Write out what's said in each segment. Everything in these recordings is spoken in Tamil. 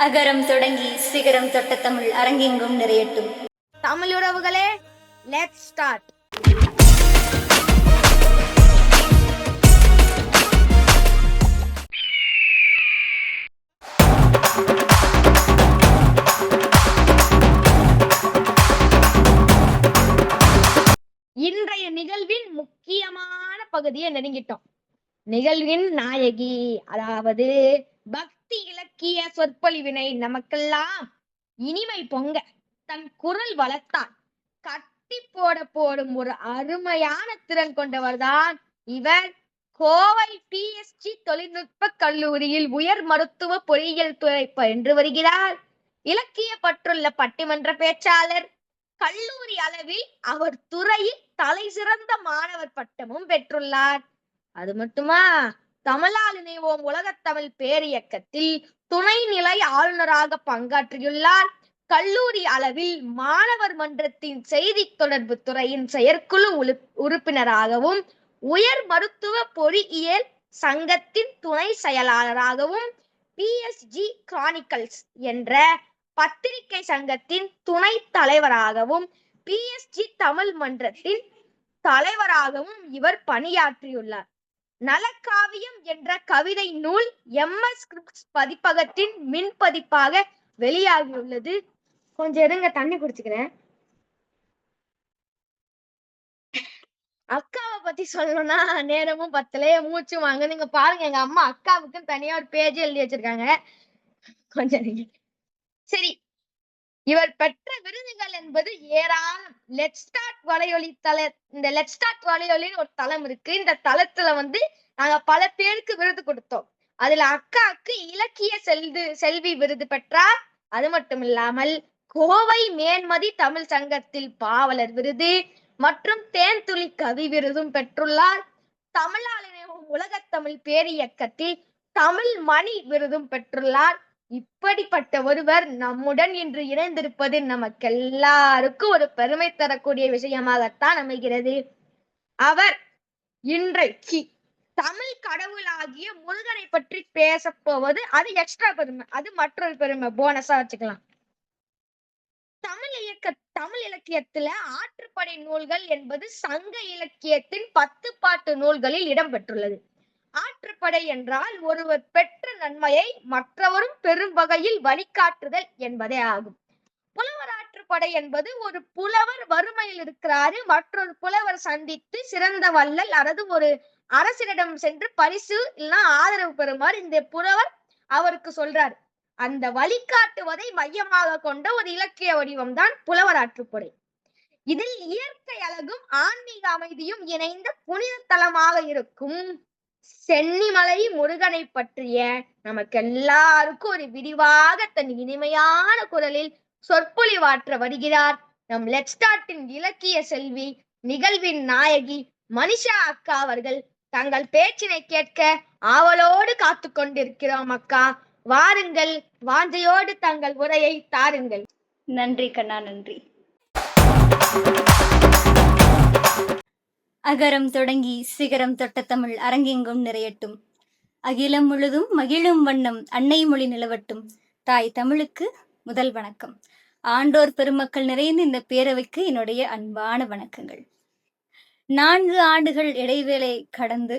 அகரம் தொடங்கி சிகரம் தொட்ட தமிழ் அரங்கெங்கும் நிறையட்டும். தமிழ் உறவுகளே, லெட்ஸ் ஸ்டார்ட். இன்றைய நிகழ்வின் முக்கியமான பகுதியை நெருங்கிட்டோம். நிகழ்வின் நாயகி, அதாவது பக்தி இலக்கிய சொற்பொழிவினை நமக்கெல்லாம் இனிமை பொங்க தன் குரல் வளர்த்தால் கட்டி போடும் ஒரு அருமையான திறன் கொண்டவர்தான் இவர். கோவை பிஎஸ்ஜி தொழில்நுட்ப கல்லூரியில் உயர் மருத்துவ பொறியியல் துறை பயின்று வருகிறார். இலக்கிய பற்றுள்ள பட்டிமன்ற பேச்சாளர். கல்லூரி அளவில் அவர் துறையில் தலை சிறந்த மாணவர் பட்டமும் பெற்றுள்ளார். அது மட்டுமா, தமிழால் இணைவோம் உலகத்தமிழ் பேரியக்கத்தில் துணைநிலை ஆளுநராக பங்காற்றியுள்ளார். கல்லூரி அளவில் மாணவர் மன்றத்தின் செய்தி தொடர்பு துறையின் செயற்குழு உறுப்பினராகவும் உயர் மருத்துவ பொறியியல் சங்கத்தின் துணை செயலாளராகவும் பிஎஸ்ஜி கிரானிக்கல்ஸ் என்ற பத்திரிகை சங்கத்தின் துணை தலைவராகவும் பிஎஸ்ஜி தமிழ் மன்றத்தின் தலைவராகவும் இவர் பணியாற்றியுள்ளார். நலக்காவியம் என்ற கவிதை நூல் MS ஸ்கிரிப்ட்ஸ் பதிப்பகத்தின் மின் பதிப்பாக வெளியாகியுள்ளது. கொஞ்சம் இருங்க, தண்ணி குடிச்சுக்கிறேன். அக்காவை பத்தி சொல்லணும்னா நேரமும் பத்தலையே, மூச்சு வாங்க. நீங்க பாருங்க, எங்க அம்மா அக்காவுக்கு தனியா ஒரு பேஜ் எழுதி வச்சிருக்காங்க. கொஞ்சம் சரி, இவர் பெற்ற விருதுகள் என்பது ஏராளம். லெட் ஸ்டார்ட் வலையொலி இந்த லெட் ஸ்டார்ட் வலையொலின்னு ஒரு தளம் இருக்கு. இந்த தளத்துல நாங்க பல பேருக்கு விருது கொடுத்தோம். அதுல அக்காவுக்கு இலக்கிய செல்வி விருது பெற்றார். அது மட்டும் இல்லாமல் கோவை மேன்மதி தமிழ் சங்கத்தில் பாவலர் விருது மற்றும் தேன்துளி கவி விருதும் பெற்றுள்ளார். தமிழால் இணைவோம் உலகத்தமிழ் பேரியக்கத்தில் தமிழ் மணி விருதும் பெற்றுள்ளார். இப்படிப்பட்ட ஒருவர் நம்முடன் இன்று இணைந்திருப்பது நமக்கு எல்லாருக்கும் ஒரு பெருமை தரக்கூடிய விஷயமாகத்தான் அமைகிறது. அவர் இன்றைக்கு தமிழ் கடவுளாகிய முருகனை பற்றி பேச போவது அது எக்ஸ்ட்ரா பெருமை, அது மற்றொரு பெருமை, போனஸா வச்சுக்கலாம். தமிழ் இலக்கியத்துல ஆற்றுப்படை நூல்கள் என்பது சங்க இலக்கியத்தின் 10 பாட்டு நூல்களில் இடம்பெற்றுள்ளது. ஆற்றுப்படை என்றால் ஒருவர் பெற்ற நன்மையை மற்றவரும் பெரும் வகையில் வழிகாட்டுதல் என்பதே ஆகும். புலவர் ஆற்றுப்படை என்பது ஒரு புலவர் வறுமையில் இருக்கிறாரு, மற்றொரு புலவர் சந்தித்து சிறந்த வள்ளல் அல்லது ஒரு அரசரிடம் சென்று பரிசு இல்லைன்னா ஆதரவு பெறுமாறு இந்த புலவர் அவருக்கு சொல்றாரு. அந்த வழிகாட்டுவதை மையமாக கொண்ட ஒரு இலக்கிய வடிவம் தான் புலவர் ஆற்றுப்படை. இதில் இயற்கை அழகும் ஆன்மீக அமைதியும் இணைந்த புனித தலமாக இருக்கும் சென்னிமலை முருகனை பற்றிய நமக்கு எல்லாருக்கும் ஒரு விரிவாக தன் இனிமையான குரலில் சொற்பொழிவாற்ற வருகிறார் நம் லெட் ஸ்டார்ட்டின் இலக்கிய செல்வி, நிகழ்வின் நாயகி மனிஷா அக்கா அவர்கள். தங்கள் பேச்சினை கேட்க ஆவலோடு காத்து கொண்டிருக்கிறோம். அக்கா, வாருங்கள், வாஞ்சையோடு தங்கள் உரையை தாருங்கள். நன்றி கண்ணா, நன்றி. அகரம் தொடங்கி சிகரம் தொட்ட தமிழ் அரங்கெங்கும் நிறையட்டும். அகிலம் முழுதும் மகிழும் வண்ணம் அன்னை மொழி நிலவட்டும். தாய் தமிழுக்கு முதல் வணக்கம். ஆண்டோர் பெருமக்கள் நிறைந்த இந்த பேரவைக்கு என்னுடைய அன்பான வணக்கங்கள். 4 ஆண்டுகள் இடைவேளை கடந்து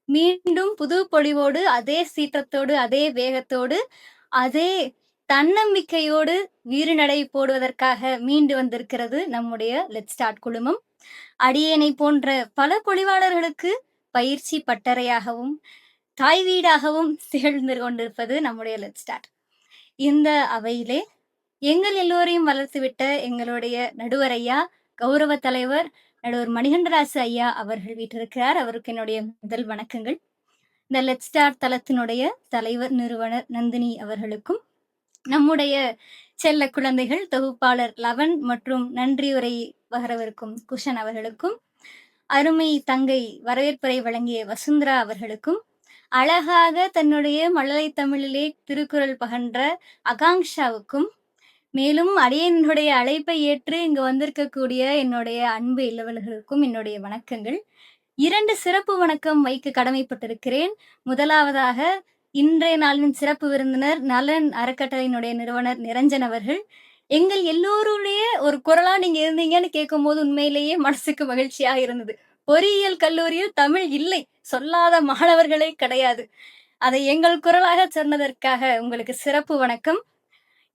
மீண்டும் புது பொழிவோடு, அதே சீற்றத்தோடு, அதே வேகத்தோடு, அதே தன்னம்பிக்கையோடு வீறுநடை போடுவதற்காக மீண்டு வந்திருக்கிறது நம்முடைய லெட் ஸ்டார்ட் குழுமம். அடியேனை போன்ற பல பொழிவாளர்களுக்கு பயிற்சி பட்டறையாகவும் தாய் வீடாகவும் திகழ்ந்து கொண்டிருப்பது நம்முடைய லெட் ஸ்டார்ட். இந்த அவையிலே எங்கள் எல்லோரையும் வளர்த்துவிட்ட எங்களுடைய நடுவர் ஐயா, கௌரவ தலைவர் நடுவர் மணிகண்டராசு ஐயா அவர்கள் வீட்டிருக்கிறார். அவருக்கு என்னுடைய முதல் வணக்கங்கள். இந்த லெட் ஸ்டார்ட் தளத்தினுடைய தலைவர் நிறுவனர் நந்தினி அவர்களுக்கும், நம்முடைய செல்ல குழந்தைகள் தொகுப்பாளர் லவன் மற்றும் நன்றியுரை வரவிருக்கும் குஷன் அவர்களுக்கும், அருமை தங்கை வரவேற்புரை வழங்கிய வசுந்தரா அவர்களுக்கும், அழகாக தன்னுடைய மழலை தமிழிலே திருக்குறள் பகன்ற ஆகாங்ஷாவுக்கும், மேலும் அடியனுடைய அழைப்பை ஏற்று இங்கு வந்திருக்கக்கூடிய என்னுடைய அன்பு இல்லவர்களுக்கும் என்னுடைய வணக்கங்கள். 2 சிறப்பு வணக்கம் வைக்க கடமைப்பட்டிருக்கிறேன். முதலாவதாக இன்றைய நாளின் சிறப்பு விருந்தினர் நலன் அறக்கட்டளையினுடைய நிறுவனர் நிரஞ்சன் அவர்கள். எங்கள் எல்லோருடைய ஒரு குரலா நீங்க இருந்தீங்கன்னு கேட்கும்போது உண்மையிலேயே மனசுக்கு மகிழ்ச்சியா இருந்தது. பொறியியல் கல்லூரியில் தமிழ் இல்லை. சொல்லாத மாணவர்களே கிடையாது. அதை எங்கள் குரலாக சொன்னதற்காக உங்களுக்கு சிறப்பு வணக்கம்.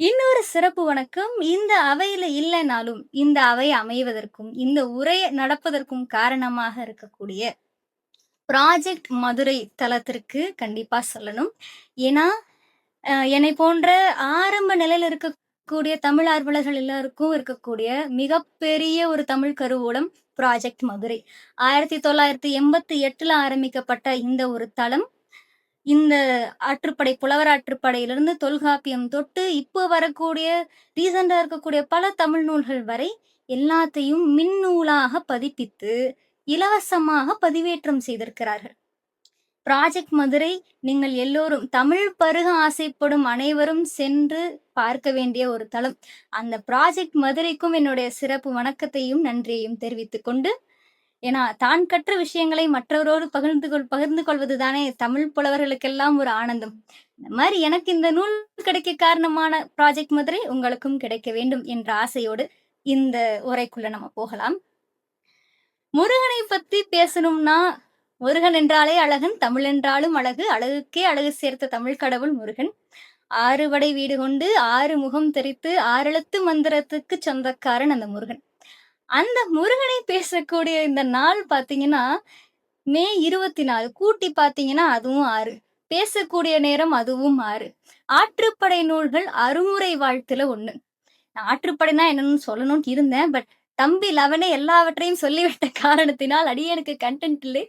இன்னொரு சிறப்பு வணக்கம், இந்த அவையில இல்லைனாலும், இந்த அவை அமைவதற்கும், இந்த உரை நடப்பதற்கும் காரணமாக இருக்கக்கூடிய ப்ராஜெக்ட் மதுரை தளத்திற்கு கண்டிப்பா சொல்லணும். ஏன்னா, என்னை போன்ற ஆரம்ப நிலையில இருக்கக்கூடிய தமிழ் ஆர்வலர்கள் எல்லாருக்கும் இருக்கக்கூடிய மிகப்பெரிய ஒரு தமிழ் கருவூலம் ப்ராஜெக்ட் மதுரை. 1988ல ஆரம்பிக்கப்பட்ட இந்த ஒரு தளம், இந்த ஆற்றுப்படை, புலவர் ஆற்றுப்படையிலிருந்து தொல்காப்பியம் தொட்டு, இப்போ வரக்கூடிய ரீசெண்டா இருக்கக்கூடிய பல தமிழ் நூல்கள் வரை எல்லாத்தையும் மின்னூலாக பதிப்பித்து, இலவசமாக பதிவேற்றம் செய்திருக்கிறார்கள். ப்ராஜெக்ட் மதுரை நீங்கள் எல்லோரும் தமிழ் பருக ஆசைப்படும் அனைவரும் சென்று பார்க்க வேண்டிய ஒரு தளம். அந்த ப்ராஜெக்ட் மதுரைக்கும் என்னுடைய சிறப்பு வணக்கத்தையும் நன்றியையும் தெரிவித்துக் கொண்டு, ஏன்னா தான் கற்ற விஷயங்களை மற்றவரோடு பகிர்ந்து கொள்வது தானே தமிழ் புலவர்களுக்கெல்லாம் ஒரு ஆனந்தம். இந்த மாதிரி எனக்கு இந்த நூல் கிடைக்க காரணமான ப்ராஜெக்ட் மதுரை உங்களுக்கும் கிடைக்க வேண்டும் என்ற ஆசையோடு இந்த உரைக்குள்ள நம்ம போகலாம். முருகனை பத்தி பேசணும்னா, முருகன் என்றாலே அழகன், தமிழ் என்றாலும் அழகு, அழகுக்கே அழகு சேர்த்த தமிழ் கடவுள் முருகன். 6 வடை வீடு கொண்டு 6 முகம் தெரித்து 6 எழுத்து மந்திரத்துக்கு சொந்தக்காரன் அந்த முருகன். அந்த முருகனை பேசக்கூடிய இந்த நாள் பாத்தீங்கன்னா, மே 24 கூட்டி பாத்தீங்கன்னா அதுவும் 6. பேசக்கூடிய நேரம் அதுவும் 6. ஆற்றுப்படை நூல்கள் அருமுறை வாழ்த்துல 1. நான் ஆற்றுப்படைனா என்னன்னு சொல்லணும்னு இருந்தேன். பட் தம்பி லவனே எல்லாவற்றையும் சொல்லிவிட்ட காரணத்தினால் அடியேனுக்கு கண்டென்ட் இல்லை.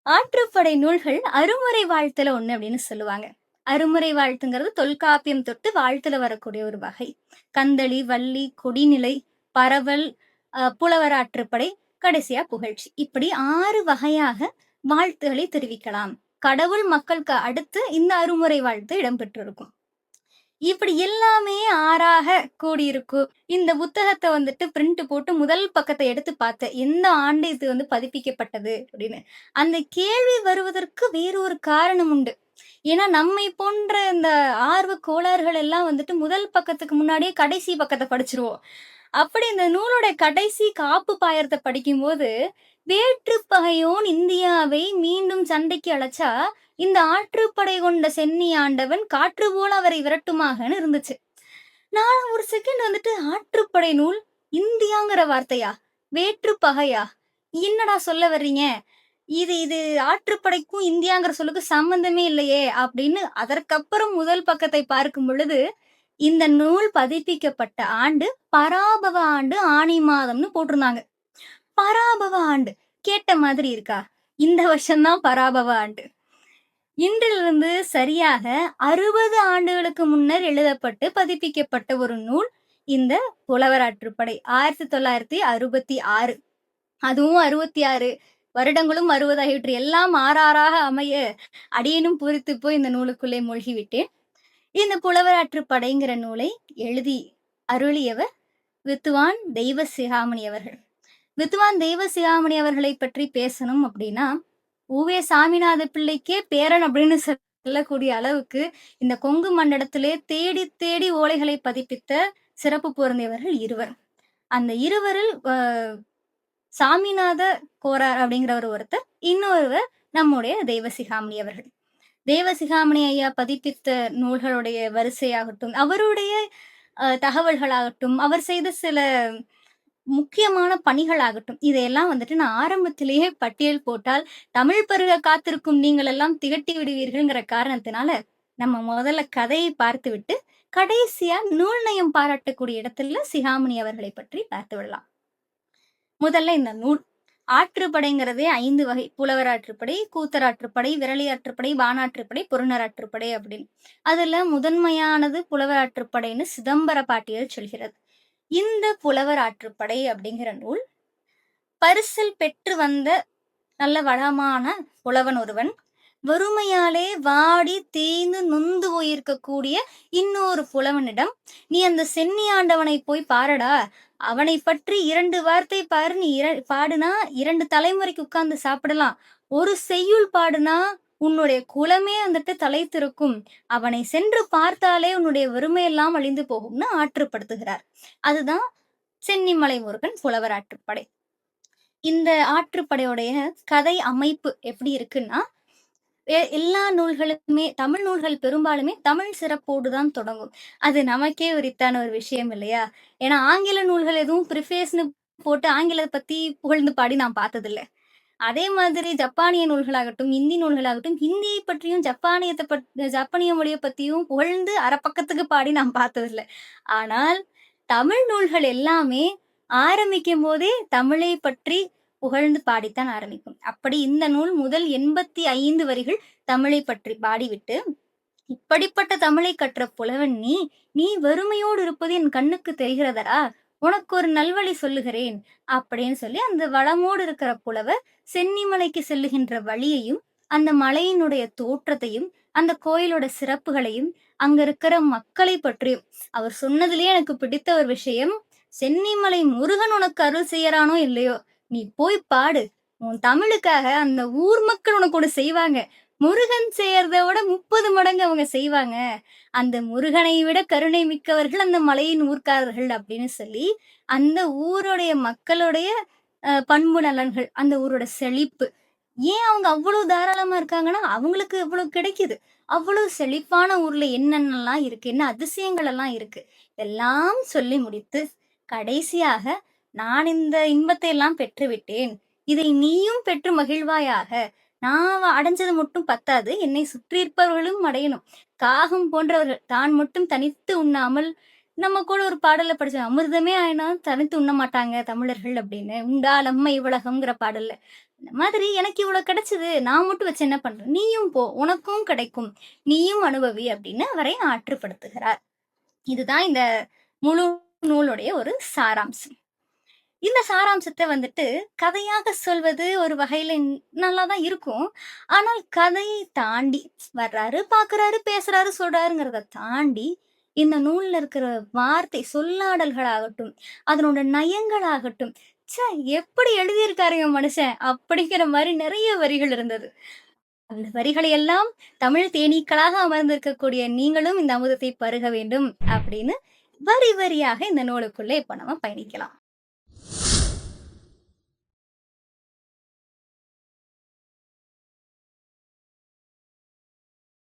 ஆற்றுப்படை நூல்கள் அருமுறை வாழ்த்துல 1 அப்படின்னு சொல்லுவாங்க. அருமுறை வாழ்த்துங்கிறது தொல்காப்பியம் தொட்டு வாழ்த்துல வரக்கூடிய ஒரு வகை. கந்தளி, வள்ளி, கொடிநிலை, பரவல், புலவர் ஆற்றுப்படை, கடைசியா புகழ்ச்சி. இப்படி 6 வகையாக வாழ்த்துகளை தெரிவிக்கலாம். கடவுள் மக்களுக்கு அடுத்து இந்த அருமுறை வாழ்த்து இடம்பெற்றிருக்கும். இப்படி எல்லாமே 6ஆக கூடியிருக்கும். இந்த புத்தகத்தை வந்துட்டு பிரிண்ட் போட்டு முதல் பக்கத்தை எடுத்து பார்த்தேன். எந்த ஆண்டு இது பதிப்பிக்கப்பட்டது அப்படின்னு. அந்த கேள்வி வருவதற்கு வேறொரு காரணம் உண்டு. ஏன்னா நம்மை போன்ற இந்த ஆர்வ கோளாறுகள் எல்லாம் முதல் பக்கத்துக்கு முன்னாடியே கடைசி பக்கத்தை படிச்சிருவோம். அப்படி இந்த நூலோட கடைசி காப்பு பாயறத்தை படிக்கும்போது, வேற்று பகையோன் இந்தியாவை மீண்டும் சண்டைக்கு அழைச்சா, இந்த ஆற்றுப்படை கொண்ட சென்னி ஆண்டவன் காற்று போல அவரை விரட்டுமாகன்னு இருந்துச்சு. நான் ஒரு செகண்ட் ஆற்றுப்படை நூல், இந்தியாங்கிற வார்த்தையா, வேற்று பகையா, என்னடா சொல்ல வர்றீங்க, இது ஆற்றுப்படைக்கும் இந்தியாங்கிற சொல்லுக்கு சம்பந்தமே இல்லையே அப்படின்னு அதற்கப்புறம் முதல் பக்கத்தை பார்க்கும் பொழுது, இந்த நூல் பதிப்பிக்கப்பட்ட ஆண்டு பராபவ ஆண்டு ஆனி மாதம்னு போட்டிருந்தாங்க. பராபவ ஆண்டு கேட்ட மாதிரி இருக்கா? இந்த வருஷம்தான் பராபவ ஆண்டு. இன்றிலிருந்து சரியாக 60 ஆண்டுகளுக்கு முன்னர் எழுதப்பட்டு பதிப்பிக்கப்பட்ட ஒரு நூல் இந்த புலவர் ஆற்றுப்படை. 1966. அதுவும் 66 வருடங்களும் 60 ஆகிவிட்டு எல்லாம் 6 அமைய அடியேனும் பூரித்து போய் இந்த நூலுக்குள்ளே மூழ்கிவிட்டேன். இந்த புலவர் ஆற்றுப்படைங்கிற நூலை எழுதி அருளியவர் வித்துவான் தெய்வ சிகாமணி அவர்கள். வித்துவான் தெய்வ சிகாமணி அவர்களை பற்றி பேசணும் அப்படின்னா, உவே சாமிநாத பிள்ளைக்கே பேரன் அப்படின்னு சொல்லக்கூடிய அளவுக்கு இந்த கொங்கு மண்டலத்திலே தேடி தேடி ஓலைகளை பதிப்பித்த சிறப்பு பொருந்தியவர்கள் இருவர். அந்த இருவரில் சாமிநாத கோரார் அப்படிங்கிறவர் ஒருத்தர், இன்னொருவர் நம்முடைய தெய்வசிகாமணி அவர்கள். தேவசிகாமணி ஐயா பதிப்பித்த நூல்களுடைய வரிசையாகட்டும், அவருடைய தகவல்களாகட்டும், அவர் செய்த சில முக்கியமான பணிகளாகட்டும், இதையெல்லாம் நான் ஆரம்பத்திலேயே பட்டியல் போட்டால் தமிழ் பருக காத்திருக்கும் நீங்கள் எல்லாம் திகட்டி விடுவீர்கள்ங்கிற காரணத்தினால நம்ம முதல்ல கதையை பார்த்து விட்டு கடைசியா நூல் நயம் பாராட்டக்கூடிய இடத்துல சிகாமணி அவர்களை பற்றி பார்த்து விடலாம். முதல்ல இந்த நூல் ஆற்றுப்படைங்கிறதே 5 வகை. புலவர் ஆற்றுப்படை, கூத்தர் ஆற்றுப்படை, விரலி ஆற்றுப்படை, பாணாற்றுப்படை, பொருணர் ஆற்றுப்படை அப்படின்னு. அதுல முதன்மையானது புலவர் ஆற்றுப்படைன்னு சிதம்பர பாட்டியல் சொல்கிறது. இந்த புலவர் ஆற்றுப்படை அப்படிங்கிற நூல் பரிசில் பெற்று வந்த நல்ல வளமான புலவன் ஒருவன் வறுமையாலே வாடி தேய்ந்து நொந்து போயிருக்கக்கூடிய இன்னொரு புலவனிடம், நீ அந்த சென்னி ஆண்டவனை போய் பாரடா, அவனை பற்றி 2 வார்த்தை பாரு, நீ பாடுனா 2 தலைமுறைக்கு உட்கார்ந்து சாப்பிடலாம், ஒரு செய்யுள் பாடுனா உன்னுடைய குலமே வந்துட்டு தலைத்திருக்கும். அவனை சென்று பார்த்தாலே உன்னுடைய வறுமையெல்லாம் அழிந்து போகும்னு ஆற்றுப்படுத்துகிறார். அதுதான் சென்னிமலை முருகன் புலவர் ஆற்றுப்படை. இந்த ஆற்றுப்படையுடைய கதை அமைப்பு எப்படி இருக்குன்னா, எல்லா நூல்களுமே தமிழ் நூல்கள் பெரும்பாலுமே தமிழ் சிறப்போடு தான் தொடங்கும். அது நமக்கே உரித்தான ஒரு விஷயம் இல்லையா? ஏன்னா ஆங்கில நூல்கள் எதுவும் ப்ரிஃபேஸ்ன்னு போட்டு ஆங்கிலத்த பத்தி புகழ்ந்து பாடி நான் பார்த்ததில்ல. அதே மாதிரி ஜப்பானிய நூல்களாகட்டும், இந்தி நூல்களாகட்டும், ஹிந்தியை பற்றியும், ஜப்பானிய மொழிய பத்தியும் புகழ்ந்து அரை பக்கத்துக்கு பாடி நான் பார்த்ததில்ல. ஆனால் தமிழ் நூல்கள் எல்லாமே ஆரம்பிக்கும்போதே தமிழை பற்றி புகழ்ந்து பாடித்தான் ஆரம்பிக்கும். அப்படி இந்த நூல் முதல் 85 வரிகள் தமிழை பற்றி பாடிவிட்டு, "இப்படிப்பட்ட தமிழை கற்ற புலவன் நீ, நீ வறுமையோடு இருப்பது என் கண்ணுக்கு தெரிகிறதடா. உனக்கு ஒரு நல்வழி சொல்லுகிறேன்" அப்படின்னு சொல்லி அந்த வளமோடு இருக்கிற புலவர் சென்னிமலைக்கு செல்லுகின்ற வழியையும், அந்த மலையினுடைய தோற்றத்தையும், அந்த கோயிலோட சிறப்புகளையும், அங்க இருக்கிற மக்களை பற்றியும் அவர் சொன்னதிலேயே எனக்கு பிடித்த ஒரு விஷயம், "சென்னிமலை முருகன் உனக்கு அருள் செய்யறானோ இல்லையோ, நீ போய் பாடு. உன் தமிழுக்காக அந்த ஊர் மக்கள் உனக்கு ஒண்ணு செய்வாங்க. முருகன் செய்யறத விட 30 மடங்கு அவங்க செய்வாங்க. அந்த முருகனை விட கருணை மிக்கவர்கள் அந்த மலையின் ஊர்க்காரர்கள்" அப்படின்னு சொல்லி, அந்த ஊருடைய மக்களுடைய பண்பு நலன்கள், அந்த ஊரோட செழிப்பு. ஏன் அவங்க அவ்வளவு தாராளமா இருக்காங்கன்னா, அவங்களுக்கு இவ்வளவு கிடைக்குது. அவ்வளவு செழிப்பான ஊர்ல என்னென்னலாம் இருக்கு, என்ன அதிசயங்கள் எல்லாம் இருக்கு. எல்லாம் சொல்லி முடித்து, கடைசியாக நான் இந்த இன்பத்தை எல்லாம் பெற்றுவிட்டேன். இதை நீயும் பெற்று மகிழ்வாயாக. நான் அடைஞ்சது மட்டும் பத்தாது. என்னை சுற்றியிருப்பவர்களும் அடையணும். காகம் போன்றவர்கள் தான் மட்டும் தனித்து உண்ணாமல் நம்ம கூட ஒரு பாடல்ல படிச்சோம். "அமிர்தமே ஆயினாலும் தனித்து உண்ண மாட்டாங்க தமிழர்கள்" அப்படின்னு. "உண்டால் அம்மை உலகம்ங்கிற" பாடல்ல. இந்த மாதிரி எனக்கு இவ்வளவு கிடைச்சது. நான் மட்டும் வச்சு என்ன பண்றேன்? நீயும் போ. உனக்கும் கிடைக்கும். நீயும் அனுபவி அப்படின்னு அவரை ஆற்றுப்படுத்துகிறார். இதுதான் இந்த முழு நூலுடைய ஒரு சாராம்சம். இந்த சாராம்சத்த வந்துட்டு கதையாக சொல்வது ஒரு வகையில நல்லா தான் இருக்கும். ஆனால் கதையை தாண்டி வர்றாரு, பார்க்குறாரு, பேசுறாரு, சொல்றாருங்கிறத தாண்டி, இந்த நூல்ல இருக்கிற வார்த்தை சொல்லாடல்களாகட்டும், அதனோட நயங்களாகட்டும், ச்சே! எப்படி எழுதியிருக்காருங்க மனுஷன்! அப்படிங்கிற மாரி நெறைய வரிகள் இருந்தது. அந்த வரிகளை எல்லாம் தமிழ் தேனீக்களாக அமர்ந்திருக்கக்கூடிய நீங்களும் இந்த அமுதத்தை பருக வேண்டும் அப்படின்னு வரி வரியாக இந்த நூலுக்குள்ள இப்ப நம்ம பயணிக்கலாம்.